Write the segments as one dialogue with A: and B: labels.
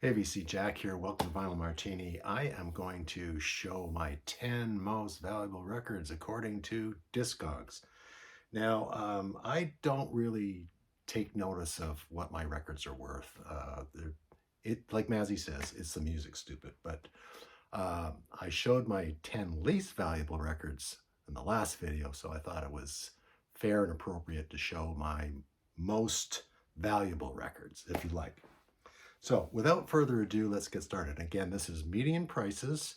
A: Hey, VC Jack here. Welcome to Vinyl Martini. I am going to show my 10 most valuable records according to Discogs. Now, I don't really take notice of what my records are worth. Like Mazzy says, it's the music, stupid. But I showed my 10 least valuable records in the last video, so I thought it was fair and appropriate to show my most valuable records, if you like. So without further ado, let's get started. Again, this is median prices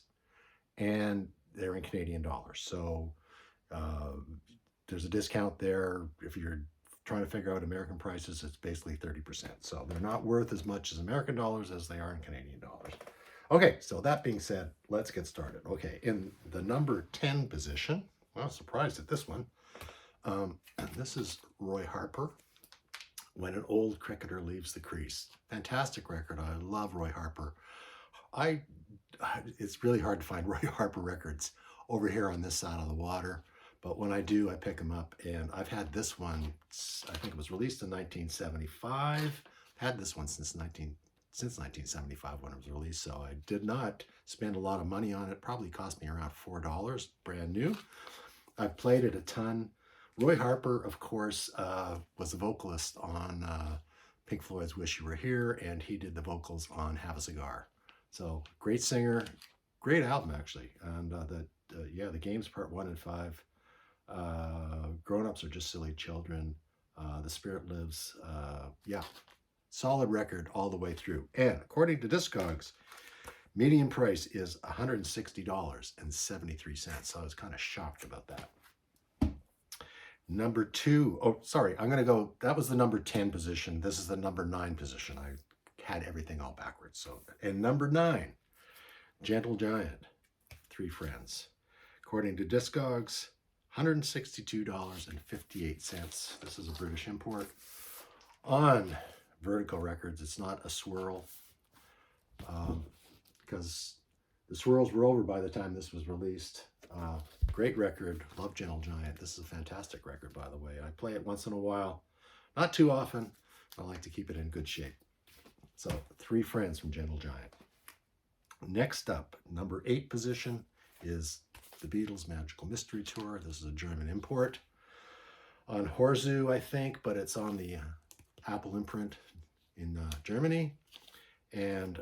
A: and they're in Canadian dollars. So uh, there's a discount there. If you're trying to figure out American prices, it's basically 30%. So they're not worth as much as American dollars as they are in Canadian dollars. Okay, so that being said, let's get started. Okay, in the number 10 position, well, surprised at this one. This is Roy Harper, When an Old Cricketer Leaves the Crease. Fantastic record. I love Roy Harper. It's really hard to find Roy Harper records over here on this side of the water, but when I do, I pick them up. And I've had this one, I think it was released in 1975. I've had this one since 1975 when it was released, so I did not spend a lot of money on it. Probably cost me around $4, brand new. I've played it a ton. Roy Harper, of course, was the vocalist on Pink Floyd's Wish You Were Here, and he did the vocals on Have a Cigar. So great singer, great album actually. And the Games Part 1 and 5, Grown Ups Are Just Silly Children, The Spirit Lives, yeah, solid record all the way through. And according to Discogs, median price is $160.73. So I was kind of shocked about that. Number 2, oh, sorry, I'm going to go, that was the number 10 position. This is the number 9 position. I had everything all backwards. So, and number 9, Gentle Giant, Three Friends. According to Discogs, $162.58. This is a British import. On Vertigo Records, it's not a swirl, because the swirls were over by the time this was released. Great record. Love Gentle Giant. This is a fantastic record, by the way. I play it once in a while. Not too often. I like to keep it in good shape. So, Three Friends from Gentle Giant. Next up, number 8 position is the Beatles' Magical Mystery Tour. This is a German import. On Horzu, I think, but it's on the Apple imprint in Germany. And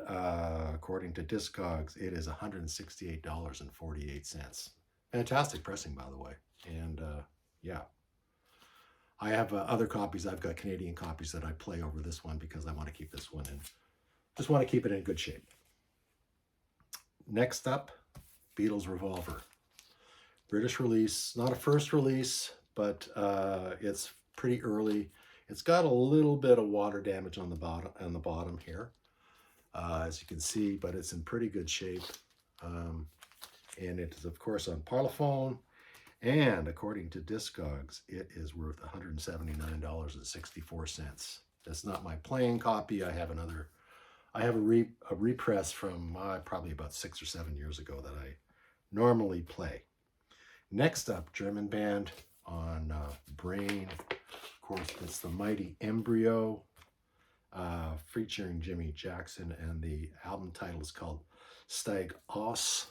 A: according to Discogs, it is $168.48. Fantastic pressing, by the way. And yeah, I have other copies. I've got Canadian copies that I play over this one because I want to keep this one in. Just want to keep it in good shape. Next up, Beatles Revolver. British release, not a first release, but it's pretty early. It's got a little bit of water damage on the bottom here, as you can see, but it's in pretty good shape. And it is, of course, on Parlophone. And according to Discogs, it is worth $179.64. That's not my playing copy. I have a repress from probably about 6 or 7 years ago that I normally play. Next up, German band on Brain. Of course, it's the Mighty Embryo, featuring Jimmy Jackson, and the album title is called Steig Aus.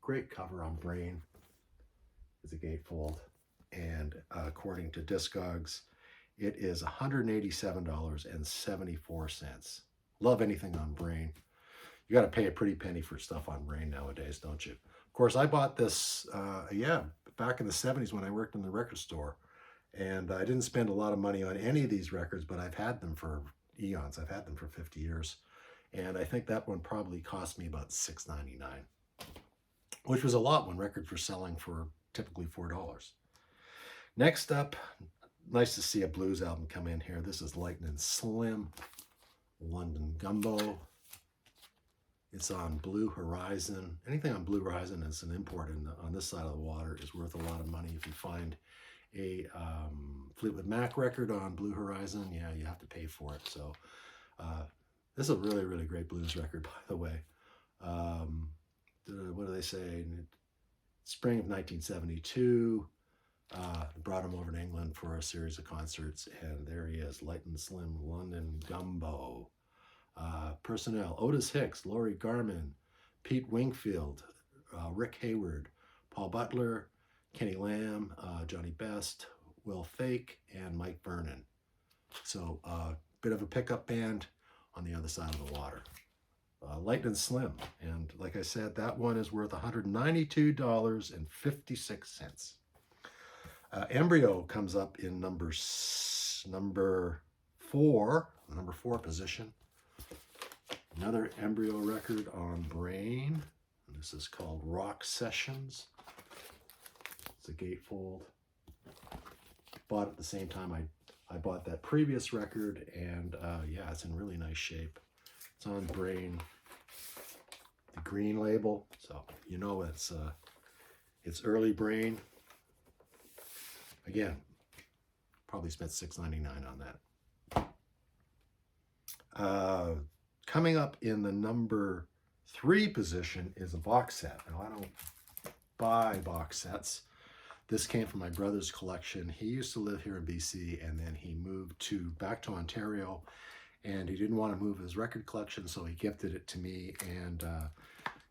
A: Great cover on Brain. It's a gatefold. And according to Discogs, it is $187.74. Love anything on Brain. You got to pay a pretty penny for stuff on Brain nowadays, don't you? Of course, I bought this, back in the 70s when I worked in the record store. And I didn't spend a lot of money on any of these records, but I've had them for eons. I've had them for 50 years. And I think that one probably cost me about $6.99, which was a lot when records were selling for typically $4. Next up, nice to see a blues album come in here. This is Lightning Slim, London Gumbo. It's on Blue Horizon. Anything on Blue Horizon is an import on this side of the water is worth a lot of money. If you find a Fleetwood Mac record on Blue Horizon, yeah, you have to pay for it. So this is a really, really great blues record, by the way. What do they say? Spring of 1972. Brought him over to England for a series of concerts, and there he is, Light and Slim, London Gumbo. Personnel: Otis Hicks, Laurie Garman, Pete Wingfield, Rick Hayward, Paul Butler, Kenny Lamb, Johnny Best, Will Fake, and Mike Vernon. So bit of a pickup band on the other side of the water. Light and Slim, and like I said, that one is worth $192.56. Embryo comes up in number four position. Another Embryo record on Brain. This is called Rock Sessions. It's a gatefold. Bought it at the same time I bought that previous record, and yeah, it's in really nice shape. It's on Brain, the green label, so you know it's early Brain. Again, probably spent $6.99 on that. Coming up in the number 3 position is a box set. Now, I don't buy box sets. This came from my brother's collection. He used to live here in BC, and then he moved back to Ontario, and he didn't want to move his record collection, so he gifted it to me. And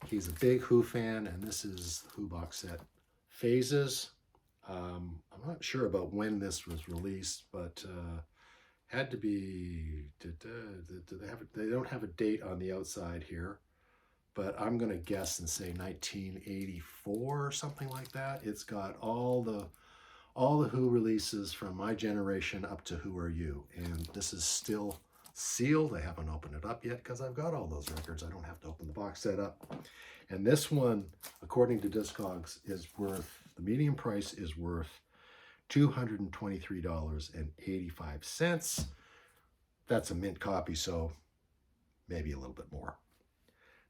A: he's a big Who fan, and this is the Who box set, Phases. I'm not sure about when this was released, but had to be, they don't have a date on the outside here, but I'm going to guess and say 1984 or something like that. It's got all the Who releases from my generation up to Who Are You, and this is still sealed. I haven't opened it up yet because I've got all those records. I don't have to open the box set up. And this one, according to Discogs, is worth, the medium price is worth $223.85. That's a mint copy, so maybe a little bit more.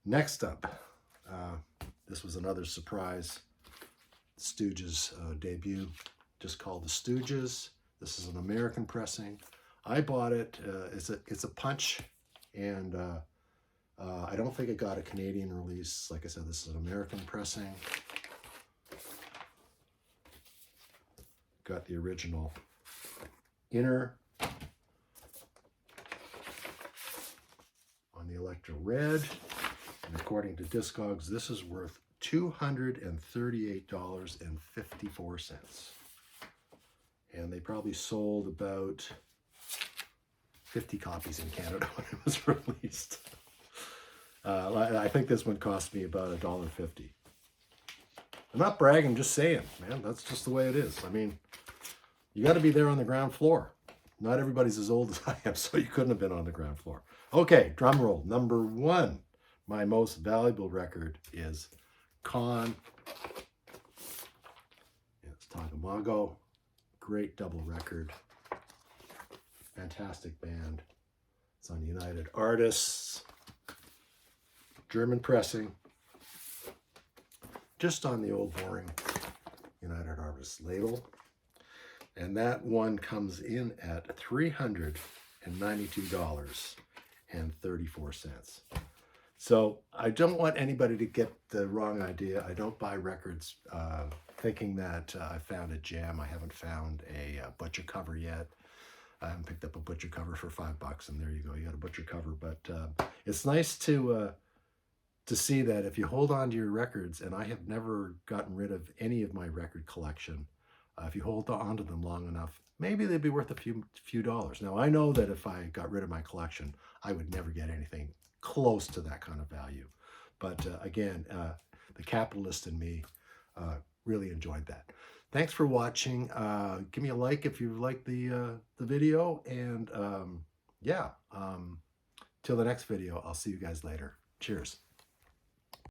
A: Next up, this was another surprise Stooges debut, just called The Stooges. This is an American pressing. I bought it. It's a punch, and I don't think it got a Canadian release. Like I said, this is an American pressing. Got the original inner on the Electra Red, and according to Discogs, this is worth $238.54. And they probably sold about 50 copies in Canada when it was released. I think this one cost me about $1.50. I'm not bragging, just saying, man. That's just the way it is. I mean, you got to be there on the ground floor. Not everybody's as old as I am, so you couldn't have been on the ground floor. Okay, drum roll. Number 1, my most valuable record is Con. It's Tagamago. Great double record. Fantastic band. It's on United Artists. German pressing. Just on the old boring United Artists label. And that one comes in at $392.34. So I don't want anybody to get the wrong idea. I don't buy records thinking that I found a gem. I haven't found a butcher cover yet. I haven't picked up a butcher cover for $5, and there you go. You got a butcher cover. But it's nice to see that if you hold on to your records, and I have never gotten rid of any of my record collection, if you hold on to them long enough, maybe they'd be worth a few dollars. Now, I know that if I got rid of my collection, I would never get anything close to that kind of value. But again, the capitalist in me really enjoyed that. Thanks for watching. Give me a like if you liked the video. And yeah, till the next video, I'll see you guys later. Cheers.